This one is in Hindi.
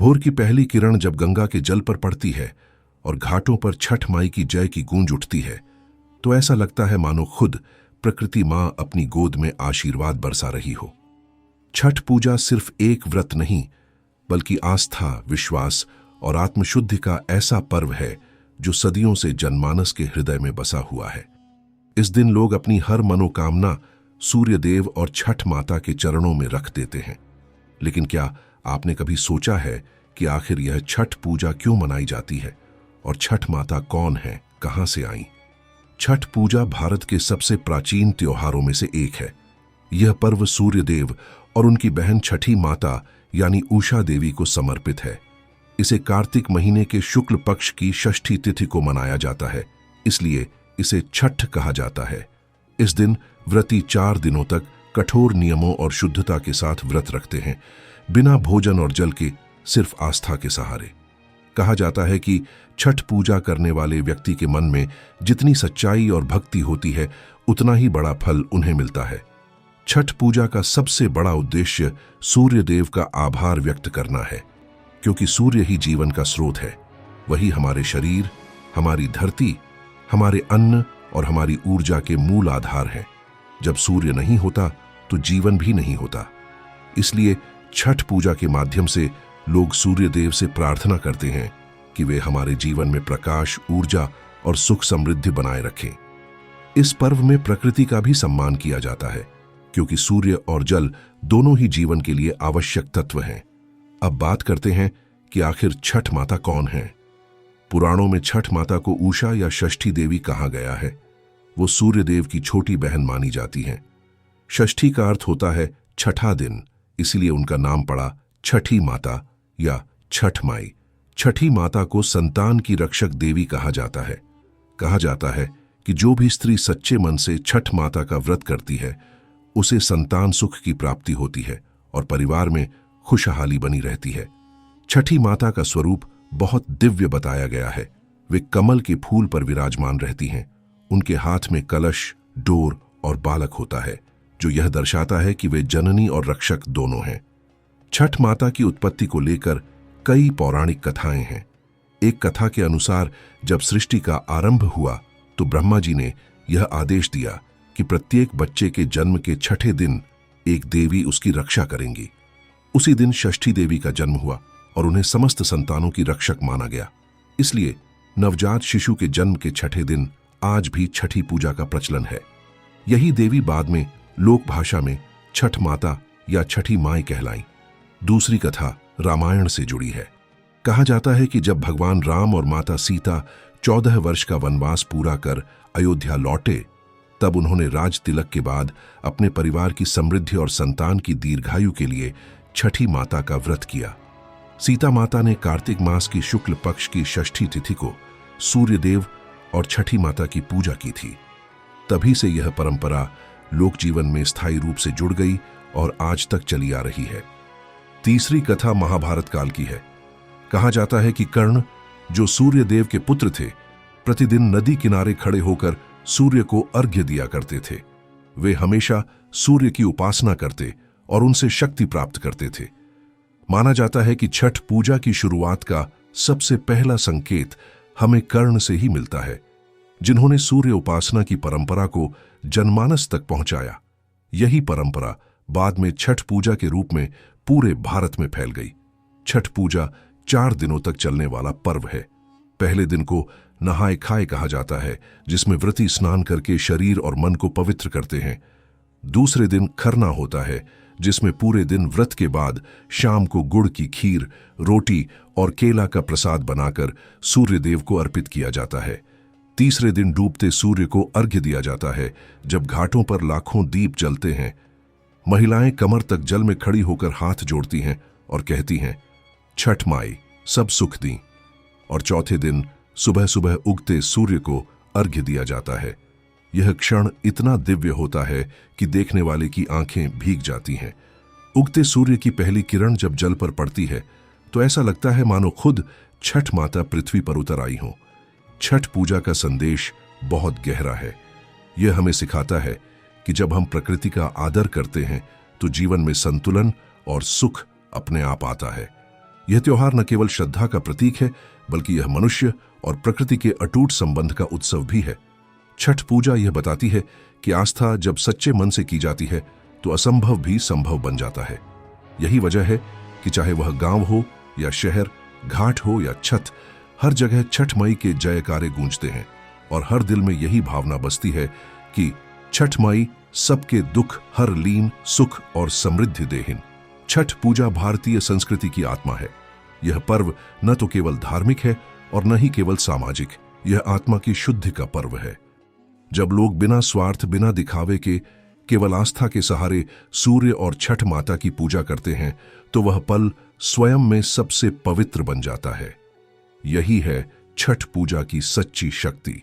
भोर की पहली किरण जब गंगा के जल पर पड़ती है और घाटों पर छठ माई की जय की गूंज उठती है, तो ऐसा लगता है मानो खुद प्रकृति मां अपनी गोद में आशीर्वाद बरसा रही हो। छठ पूजा सिर्फ एक व्रत नहीं, बल्कि आस्था, विश्वास और आत्मशुद्धि का ऐसा पर्व है जो सदियों से जनमानस के हृदय में बसा हुआ है। इस दिन लोग अपनी हर मनोकामना सूर्य देव और छठ माता के चरणों में रख देते हैं। लेकिन क्या आपने कभी सोचा है कि आखिर यह छठ पूजा क्यों मनाई जाती है और छठ माता कौन है, कहां से आई? छठ पूजा भारत के सबसे प्राचीन त्योहारों में से एक है। यह पर्व सूर्य देव और उनकी बहन छठी माता यानी उषा देवी को समर्पित है। इसे कार्तिक महीने के शुक्ल पक्ष की षष्ठी तिथि को मनाया जाता है, इसलिए इसे छठ कहा जाता है। इस दिन व्रती 4 दिनों तक कठोर नियमों और शुद्धता के साथ व्रत रखते हैं, बिना भोजन और जल के, सिर्फ आस्था के सहारे। कहा जाता है कि छठ पूजा करने वाले व्यक्ति के मन में जितनी सच्चाई और भक्ति होती है, उतना ही बड़ा फल उन्हें मिलता है। छठ पूजा का सबसे बड़ा उद्देश्य सूर्य देव का आभार व्यक्त करना है, क्योंकि सूर्य ही जीवन का स्रोत है। वही हमारे शरीर, हमारी धरती, हमारे अन्न और हमारी ऊर्जा के मूल आधार हैं। जब सूर्य नहीं होता तो जीवन भी नहीं होता। इसलिए छठ पूजा के माध्यम से लोग सूर्य देव से प्रार्थना करते हैं कि वे हमारे जीवन में प्रकाश, ऊर्जा और सुख समृद्धि बनाए रखें। इस पर्व में प्रकृति का भी सम्मान किया जाता है, क्योंकि सूर्य और जल दोनों ही जीवन के लिए आवश्यक तत्व हैं। अब बात करते हैं कि आखिर छठ माता कौन है। पुराणों में छठ माता को उषा या षष्ठी देवी कहा गया है। वो सूर्य देव की छोटी बहन मानी जाती हैं। षष्ठी का अर्थ होता है छठा दिन, इसलिए उनका नाम पड़ा छठी माता या छठ माई। छठी माता को संतान की रक्षक देवी कहा जाता है। कहा जाता है कि जो भी स्त्री सच्चे मन से छठ माता का व्रत करती है, उसे संतान सुख की प्राप्ति होती है और परिवार में खुशहाली बनी रहती है। छठी माता का स्वरूप बहुत दिव्य बताया गया है। वे कमल के फूल पर विराजमान रहती हैं। उनके हाथ में कलश, डोर और बालक होता है, जो यह दर्शाता है कि वे जननी और रक्षक दोनों हैं। छठ माता की उत्पत्ति को लेकर कई पौराणिक कथाएं हैं। एक कथा के अनुसार जब सृष्टि का आरंभ हुआ तो ब्रह्मा जी ने यह आदेश दिया कि प्रत्येक बच्चे के जन्म के छठे दिन एक देवी उसकी रक्षा करेंगी। उसी दिन षष्ठी देवी का जन्म हुआ और उन्हें समस्त संतानों की रक्षक माना गया। इसलिए नवजात शिशु के जन्म के छठे दिन आज भी छठी पूजा का प्रचलन है। यही देवी बाद में लोक भाषा में छठ माता या छठी माई कहलाई। दूसरी कथा रामायण से जुड़ी है। कहा जाता है कि जब भगवान राम और माता सीता 14 वर्ष का वनवास पूरा कर अयोध्या लौटे, तब उन्होंने राज तिलक के बाद अपने परिवार की समृद्धि और संतान की दीर्घायु के लिए छठी माता का व्रत किया। सीता माता ने कार्तिक मास की शुक्ल पक्ष की षष्ठी तिथि को सूर्य देव और छठी माता की पूजा की थी। तभी से यह परंपरा लोक जीवन में स्थायी रूप से जुड़ गई और आज तक चली आ रही है। तीसरी कथा महाभारत काल की है। कहा जाता है कि कर्ण, जो सूर्य देव के पुत्र थे, प्रतिदिन नदी किनारे खड़े होकर सूर्य को अर्घ्य दिया करते थे। वे हमेशा सूर्य की उपासना करते और उनसे शक्ति प्राप्त करते थे। माना जाता है कि छठ पूजा की शुरुआत का सबसे पहला संकेत हमें कर्ण से ही मिलता है, जिन्होंने सूर्य उपासना की परंपरा को जनमानस तक पहुंचाया। यही परंपरा बाद में छठ पूजा के रूप में पूरे भारत में फैल गई। छठ पूजा 4 दिनों तक चलने वाला पर्व है। पहले दिन को नहाए खाए कहा जाता है, जिसमें व्रती स्नान करके शरीर और मन को पवित्र करते हैं। दूसरे दिन खरना होता है, जिसमें पूरे दिन व्रत के बाद शाम को गुड़ की खीर, रोटी और केला का प्रसाद बनाकर सूर्य देव को अर्पित किया जाता है। तीसरे दिन डूबते सूर्य को अर्घ्य दिया जाता है, जब घाटों पर लाखों दीप जलते हैं। महिलाएं कमर तक जल में खड़ी होकर हाथ जोड़ती हैं और कहती हैं, छठ माई सब सुख दी। और चौथे दिन सुबह सुबह उगते सूर्य को अर्घ्य दिया जाता है। यह क्षण इतना दिव्य होता है कि देखने वाले की आंखें भीग जाती हैं। उगते सूर्य की पहली किरण जब जल पर पड़ती है तो ऐसा लगता है मानो खुद छठ माता पृथ्वी पर उतर आई हो। छठ पूजा का संदेश बहुत गहरा है। यह हमें सिखाता है कि जब हम प्रकृति का आदर करते हैं तो जीवन में संतुलन और सुख अपने आप आता है। यह त्योहार न केवल श्रद्धा का प्रतीक है, बल्कि यह मनुष्य और प्रकृति के अटूट संबंध का उत्सव भी है। छठ पूजा यह बताती है कि आस्था जब सच्चे मन से की जाती है तो असंभव भी संभव बन जाता है। यही वजह है कि चाहे वह गांव हो या शहर, घाट हो या छत, हर जगह छठ माई के जयकारे गूंजते हैं और हर दिल में यही भावना बसती है कि छठ माई सबके दुख हर लीन, सुख और समृद्धि देहिन। छठ पूजा भारतीय संस्कृति की आत्मा है। यह पर्व न तो केवल धार्मिक है और न ही केवल सामाजिक, यह आत्मा की शुद्धि का पर्व है। जब लोग बिना स्वार्थ, बिना दिखावे के, केवल आस्था के सहारे सूर्य और छठ माता की पूजा करते हैं तो वह पल स्वयं में सबसे पवित्र बन जाता है। यही है छठ पूजा की सच्ची शक्ति।